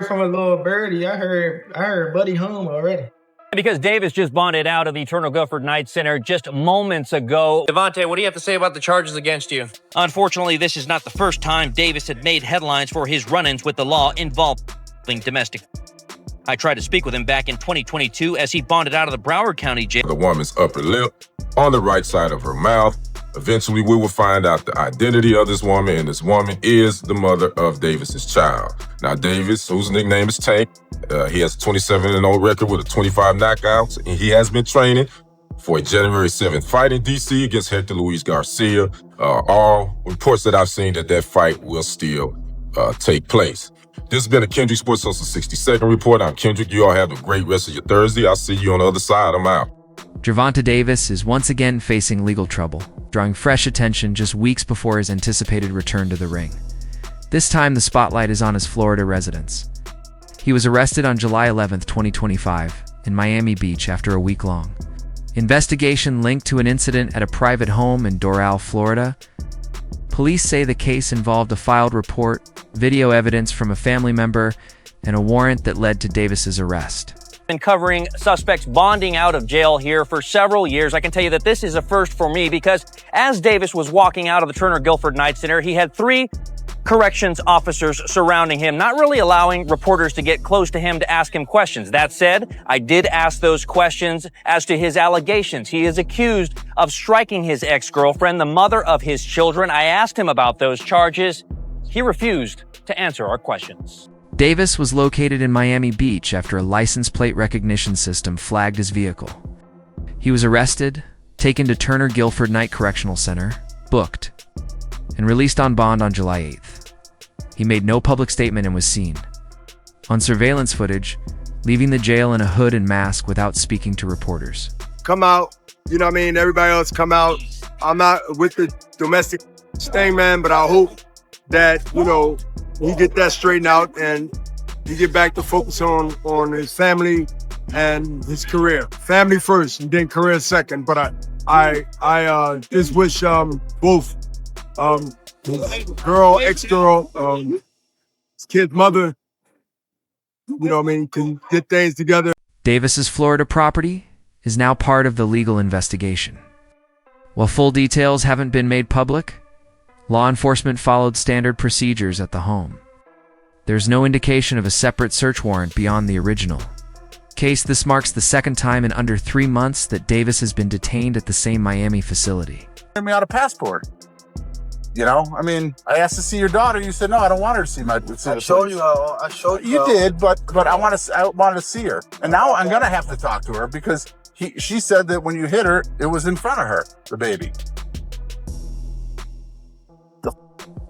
From a little birdie, I heard Buddy home already. Because Davis just bonded out of the Eternal Guilford Night Center just moments ago. Gervonta, what do you have to say about the charges against you? Unfortunately, this is not the first time Davis had made headlines for his run-ins with the law involving domestic. I tried to speak with him back in 2022 as he bonded out of the Broward County jail. The woman's upper lip, on the right side of her mouth. Eventually, we will find out the identity of this woman, and this woman is the mother of Davis's child. Now, Davis, whose nickname is Tank, he has a 27-0 record with a 25 knockouts, and he has been training for a January 7th fight in D.C. against Hector Luis Garcia. All reports that I've seen that fight will still take place. This has been a Kendrick Sports Social 60-second report. I'm Kendrick. You all have a great rest of your Thursday. I'll see you on the other side. I'm out. Gervonta Davis is once again facing legal trouble, drawing fresh attention just weeks before his anticipated return to the ring. This time, the spotlight is on his Florida residence. He was arrested on July 11, 2025, in Miami Beach after a week-long investigation linked to an incident at a private home in Doral, Florida. Police say the case involved a filed report, video evidence from a family member, and a warrant that led to Davis's arrest. Been covering suspects bonding out of jail here for several years. I can tell you that this is a first for me because as Davis was walking out of the Turner Guilford Night Center, he had 3 corrections officers surrounding him, not really allowing reporters to get close to him to ask him questions. That said, I did ask those questions as to his allegations. He is accused of striking his ex-girlfriend, the mother of his children. I asked him about those charges. He refused to answer our questions. Davis was located in Miami Beach after a license plate recognition system flagged his vehicle. He was arrested, taken to Turner Guilford Night Correctional Center, booked, and released on bond on July 8th. He made no public statement and was seen on surveillance footage, leaving the jail in a hood and mask without speaking to reporters. Come out, you know what I mean? Everybody else come out. I'm not with the domestic thing, man, but I hope that, he get that straightened out and he get back to focus on his family and his career. Family first and then career second. But I just wish both girl, ex-girl, his kid's mother, can get things together. Davis's Florida property is now part of the legal investigation. While full details haven't been made public, law enforcement followed standard procedures at the home. There's no indication of a separate search warrant beyond the original case. This marks the second time in under 3 months that Davis has been detained at the same Miami facility. Me out a passport. I asked to see your daughter. You said, no, I don't want her to see my... I showed you. You did, but I wanted to see her. And now I'm going to have to talk to her because she said that when you hit her, it was in front of her, the baby.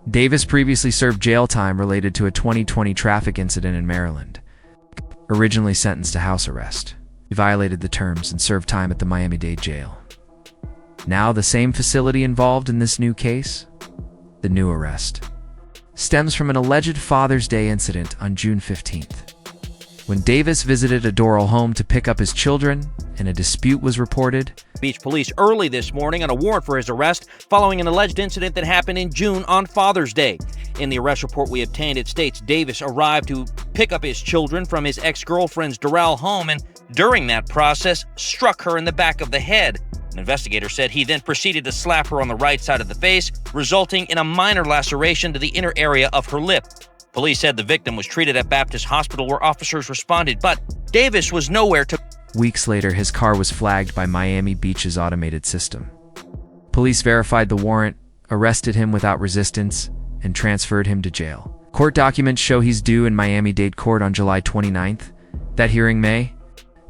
Davis previously served jail time related to a 2020 traffic incident in Maryland. Originally sentenced to house arrest, he violated the terms and served time at the Miami-Dade jail. Now the same facility involved in this new case? The new arrest stems from an alleged Father's Day incident on June 15th, when Davis visited a Doral home to pick up his children and a dispute was reported. Beach police early this morning on a warrant for his arrest following an alleged incident that happened in June on Father's Day. In the arrest report we obtained, it states Davis arrived to pick up his children from his ex-girlfriend's Doral home and during that process struck her in the back of the head. An investigator said he then proceeded to slap her on the right side of the face, resulting in a minor laceration to the inner area of her lip. Police said the victim was treated at Baptist Hospital where officers responded, but Davis was nowhere to... Weeks later, his car was flagged by Miami Beach's automated system. Police verified the warrant, arrested him without resistance, and transferred him to jail. Court documents show he's due in Miami-Dade court on July 29th. That hearing may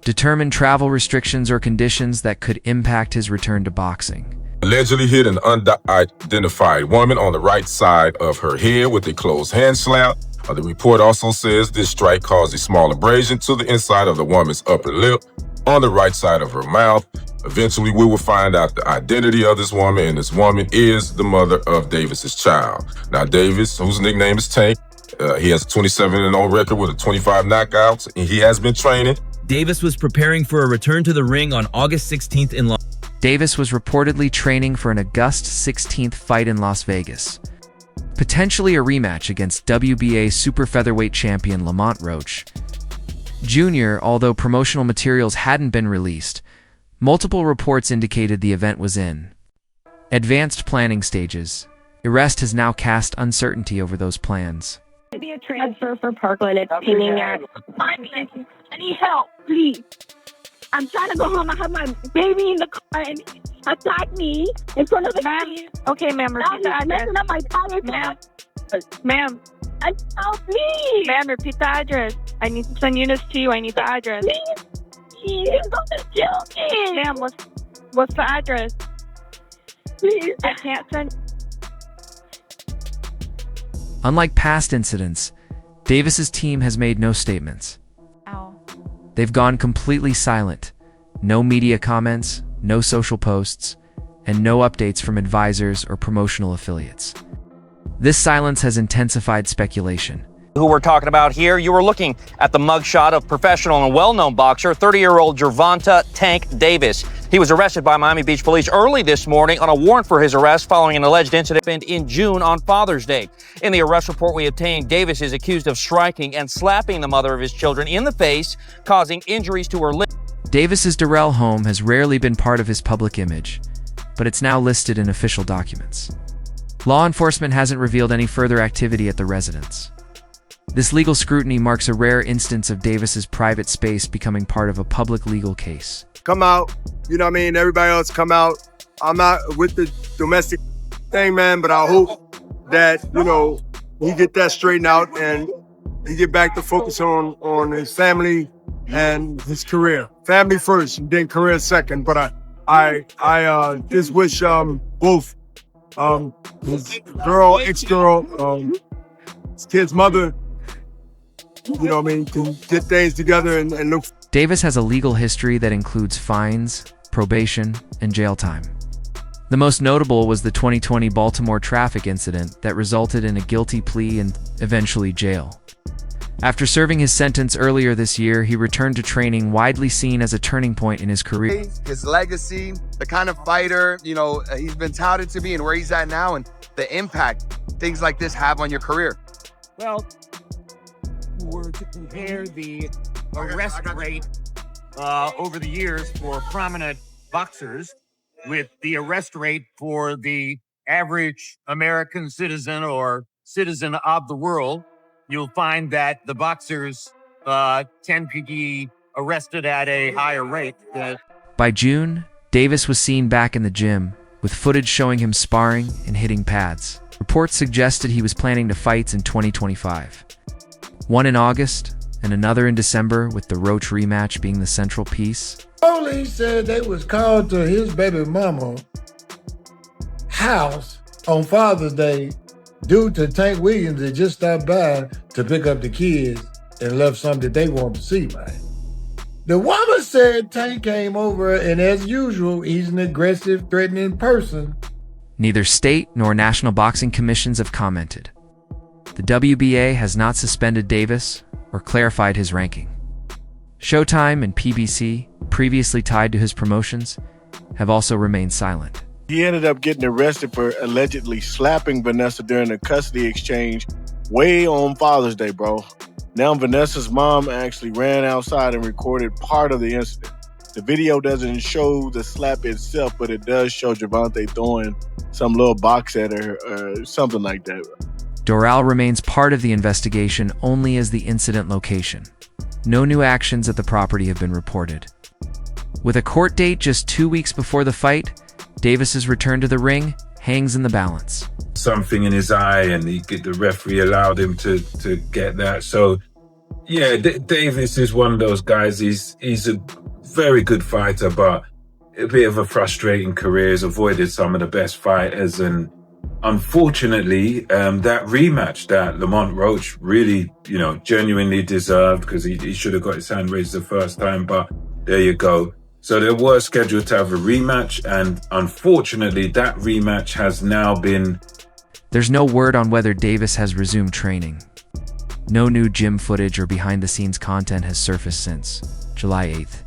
determine travel restrictions or conditions that could impact his return to boxing. Allegedly hit an unidentified woman on the right side of her head with a closed hand slap. The report also says this strike caused a small abrasion to the inside of the woman's upper lip on the right side of her mouth. Eventually, we will find out the identity of this woman, and this woman is the mother of Davis's child. Now, Davis, whose nickname is Tank, he has a 27-0 record with a 25 knockouts, and he has been training. Davis was preparing for a return to the ring on August 16th in Los Davis was reportedly training for an August 16th fight in Las Vegas. potentially a rematch against WBA super featherweight champion Lamont Roach. Jr., although promotional materials hadn't been released, multiple reports indicated the event was in advanced planning stages. Arrest has now cast uncertainty over those plans. Be a transfer for Parkland. It's pending at. I need help, please. I'm trying to go home. I have my baby in the car and he attacked me in front of the kids. Okay, ma'am. Repeat the address. Messing up my tire, ma'am. Ma'am. Help me. Ma'am, repeat the address. I need to send units to you. I need the address. Please, he's gonna kill me. Ma'am, what's the address? Please. I can't send. Unlike past incidents, Davis's team has made no statements. Ow. They've gone completely silent. No media comments, no social posts, and no updates from advisors or promotional affiliates. This silence has intensified speculation. Who we're talking about here, you were looking at the mugshot of professional and well-known boxer, 30-year-old Gervonta "Tank" Davis. He was arrested by Miami Beach police early this morning on a warrant for his arrest following an alleged incident in June on Father's Day. In the arrest report we obtained, Davis is accused of striking and slapping the mother of his children in the face, causing injuries to her lips. Davis's Durrell home has rarely been part of his public image, but it's now listed in official documents. Law enforcement hasn't revealed any further activity at the residence. This legal scrutiny marks a rare instance of Davis's private space becoming part of a public legal case. Come out, you know what I mean? Everybody else come out. I'm not with the domestic thing, man, but I hope that, you know, he get that straightened out and he get back to focus on his family and his career. Family first, and then career second. But I just wish both his girl, ex-girl, his kid's mother, you know what I mean, can get things together and look. Davis has a legal history that includes fines, probation, and jail time. The most notable was the 2020 Baltimore traffic incident that resulted in a guilty plea and eventually jail. After serving his sentence earlier this year, he returned to training, widely seen as a turning point in his career. His legacy, the kind of fighter, you know, he's been touted to be and where he's at now and the impact things like this have on your career. Well, were to compare the arrest rate over the years for prominent boxers with the arrest rate for the average American citizen or citizen of the world, you'll find that the boxers tend to be arrested at a higher rate. By June, Davis was seen back in the gym, with footage showing him sparring and hitting pads. Reports suggested he was planning to fight in 2025. One in August, and another in December, with the Roach rematch being the central piece. Police said they was called to his baby mama house on Father's Day due to Tank Williams that just stopped by to pick up the kids and left something that they wanted to see, man. The woman said Tank came over and as usual, he's an aggressive, threatening person. Neither state nor national boxing commissions have commented. The WBA has not suspended Davis or clarified his ranking. Showtime and PBC, previously tied to his promotions, have also remained silent. He ended up getting arrested for allegedly slapping Vanessa during a custody exchange way on Father's Day, bro. Now Vanessa's mom actually ran outside and recorded part of the incident. The video doesn't show the slap itself, but it does show Gervonta throwing some little box at her or something like that. Doral remains part of the investigation only as the incident location. No new actions at the property have been reported. With a court date just 2 weeks before the fight, Davis's return to the ring hangs in the balance. Something in his eye, and the referee allowed him to get that. So, yeah, Davis is one of those guys. He's a very good fighter, but a bit of a frustrating career. He's avoided some of the best fighters, and unfortunately, that rematch that Lamont Roach really, genuinely deserved, because he should have got his hand raised the first time, but there you go. So they were scheduled to have a rematch, and unfortunately, that rematch has now been... There's no word on whether Davis has resumed training. No new gym footage or behind-the-scenes content has surfaced since July 8th.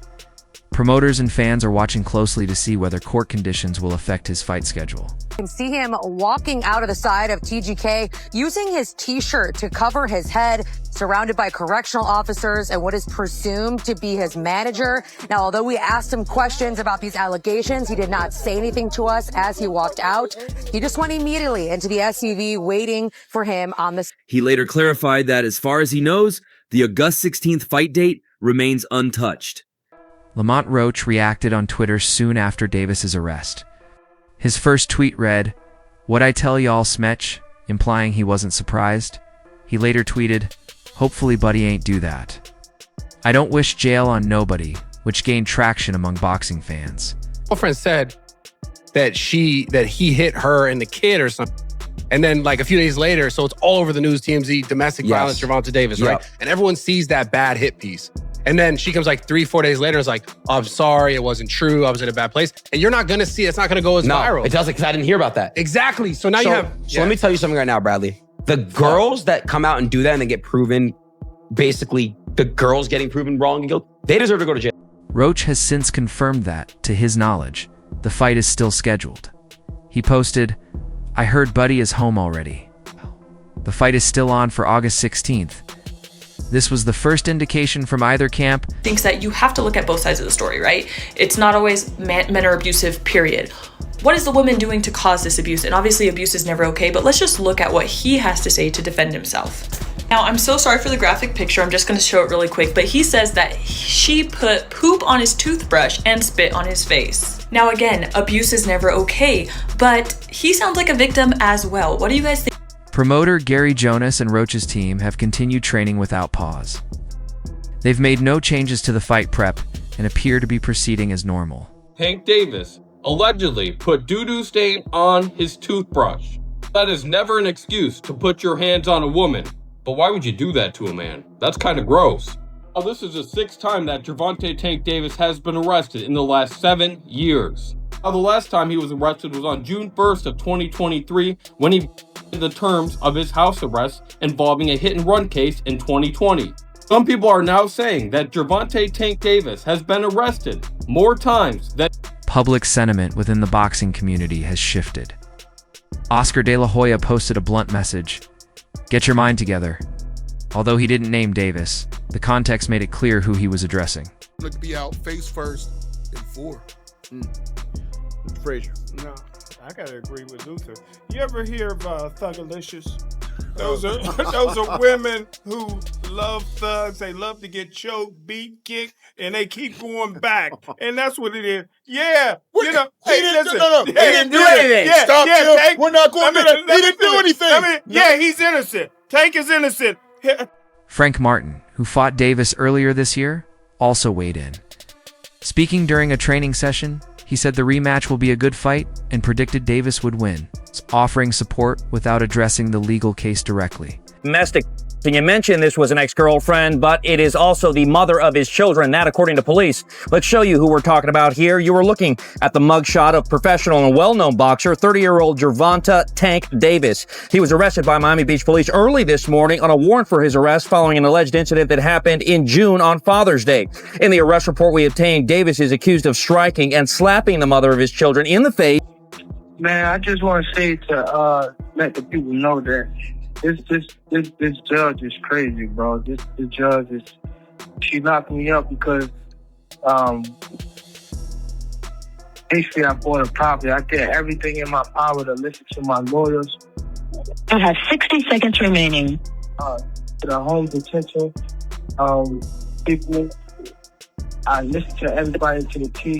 Promoters and fans are watching closely to see whether court conditions will affect his fight schedule. You can see him walking out of the side of TGK using his t-shirt to cover his head, surrounded by correctional officers and what is presumed to be his manager. Now, although we asked him questions about these allegations, he did not say anything to us as he walked out. He just went immediately into the SUV waiting for him on the... He later clarified that as far as he knows, the August 16th fight date remains untouched. Lamont Roach reacted on Twitter soon after Davis's arrest. His first tweet read, "What'd I tell y'all, Smetch?" implying he wasn't surprised. He later tweeted, "Hopefully Buddy ain't do that. I don't wish jail on nobody," which gained traction among boxing fans. Girlfriend said that he hit her and the kid or something. And then like a few days later, so it's all over the news, TMZ, domestic violence, Gervonta Davis, right? And everyone sees that bad hit piece. And then she comes like 3-4 days later and is like, oh, I'm sorry, it wasn't true, I was in a bad place. And you're not gonna see it's not gonna go as viral. It doesn't, because I didn't hear about that. Exactly. So now you have... So let me tell you something right now, Bradley. The girls that come out and do that and then get proven, basically the girls getting proven wrong and guilty, they deserve to go to jail. Roach has since confirmed that, to his knowledge, the fight is still scheduled. He posted, "I heard Buddy is home already. The fight is still on for August 16th. This was the first indication from either camp." Thinks that you have to look at both sides of the story, right? It's not always men are abusive, period. What is the woman doing to cause this abuse? And obviously abuse is never okay, but let's just look at what he has to say to defend himself. Now, I'm so sorry for the graphic picture. I'm just gonna show it really quick, but he says that she put poop on his toothbrush and spit on his face. Now again, abuse is never okay, but he sounds like a victim as well. What do you guys think? Promoter Gary Jonas and Roach's team have continued training without pause. They've made no changes to the fight prep and appear to be proceeding as normal. Tank Davis allegedly put doo-doo stain on his toothbrush. That is never an excuse to put your hands on a woman. But why would you do that to a man? That's kind of gross. Now, this is the 6th time that Gervonta Tank Davis has been arrested in the last 7 years. Now, the last time he was arrested was on June 1st of 2023 when he the terms of his house arrest involving a hit-and-run case in 2020. Some people are now saying that Gervonta Tank Davis has been arrested more times than... Public sentiment within the boxing community has shifted. Oscar De La Hoya posted a blunt message, "Get your mind together." Although he didn't name Davis, the context made it clear who he was addressing. Look to be out face first in 4. Frazier. No, I gotta agree with Luther. You ever hear of Thugalicious? Those are women who love thugs. They love to get choked, beat, kicked, and they keep going back. And that's what it is. Yeah. You know, He didn't do anything. Yeah, Stop, Jill. Tank, We're not going to that. He didn't do anything. Yeah, he's innocent. Tank is innocent. Frank Martin, who fought Davis earlier this year, also weighed in. Speaking during a training session, he said the rematch will be a good fight and predicted Davis would win, offering support without addressing the legal case directly. Domestic. And you mentioned this was an ex-girlfriend, but it is also the mother of his children, that according to police. Let's show you who we're talking about here. You were looking at the mugshot of professional and well-known boxer, 30-year-old Gervonta Tank Davis. He was arrested by Miami Beach police early this morning on a warrant for his arrest following an alleged incident that happened in June on Father's Day. In the arrest report we obtained, Davis is accused of striking and slapping the mother of his children in the face. Man, I just want to say to let the people know that this judge is crazy, bro. This judge is, she locked me up because basically I bought a property. I did everything in my power to listen to my lawyers. You have 60 seconds remaining. To the home detention people. I listened to everybody to the team.